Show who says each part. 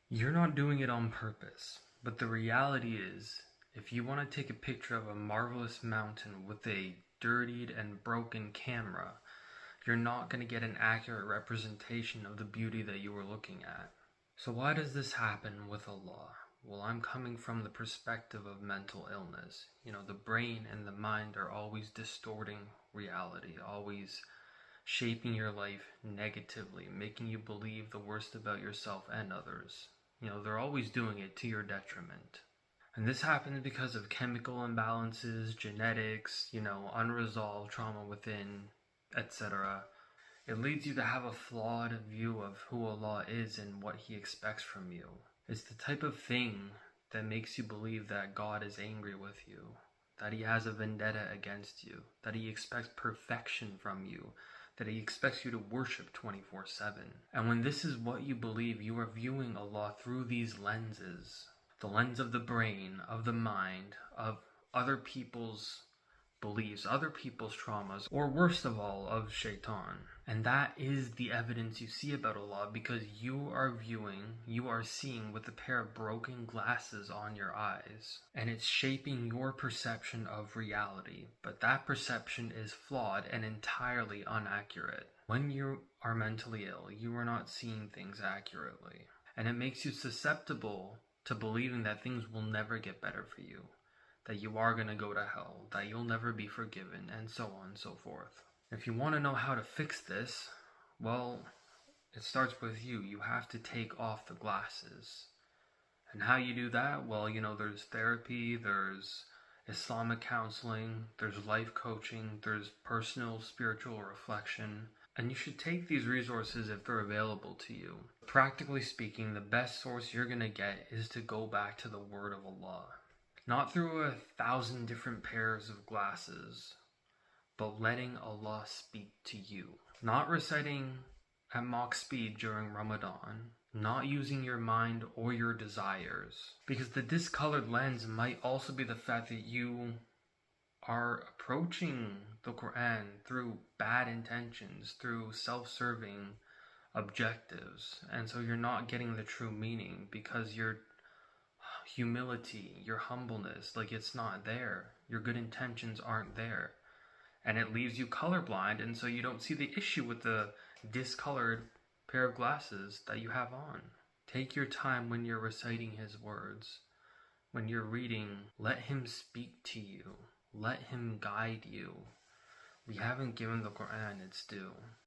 Speaker 1: You're not doing it on purpose, but the reality is, if you want to take a picture of a marvelous mountain with a dirtied and broken camera, you're not going to get an accurate representation of the beauty that you were looking at. So why does this happen with Allah? Well, I'm coming from the perspective of mental illness. The brain and the mind are always distorting reality, always shaping your life negatively, making you believe the worst about yourself and others. They're always doing it to your detriment. And this happens because of chemical imbalances, genetics, unresolved trauma within, etc. It leads you to have a flawed view of who Allah is and what He expects from you. It's the type of thing that makes you believe that God is angry with you, that He has a vendetta against you, that He expects perfection from you, that He expects you to worship 24/7. And when this is what you believe, you are viewing Allah through these lenses. The lens of the brain, of the mind, of other people's beliefs, other people's traumas, or worst of all, of shaitan. And that is the evidence you see about Allah, because you are seeing with a pair of broken glasses on your eyes, and it's shaping your perception of reality. But that perception is flawed and entirely inaccurate. When you are mentally ill, you are not seeing things accurately, and it makes you susceptible to believing that things will never get better for you, that you are going to go to hell, that you'll never be forgiven, and so on and so forth. If you want to know how to fix this, well, it starts with you. You have to take off the glasses. And how you do that? Well, there's therapy, there's Islamic counseling, there's life coaching, there's personal spiritual reflection. And you should take these resources if they're available to you. Practically speaking, the best source you're going to get is to go back to the Word of Allah. Not through 1,000 different pairs of glasses, but letting Allah speak to you. Not reciting at Mach speed during Ramadan. Not using your mind or your desires. Because the discolored lens might also be the fact that you are approaching the Quran through bad intentions, through self-serving objectives. And so you're not getting the true meaning, because your humility, your humbleness, it's not there. Your good intentions aren't there. And it leaves you colorblind, and so you don't see the issue with the discolored pair of glasses that you have on. Take your time when you're reciting His words. When you're reading, let Him speak to you. Let Him guide you. We haven't given the Quran its due.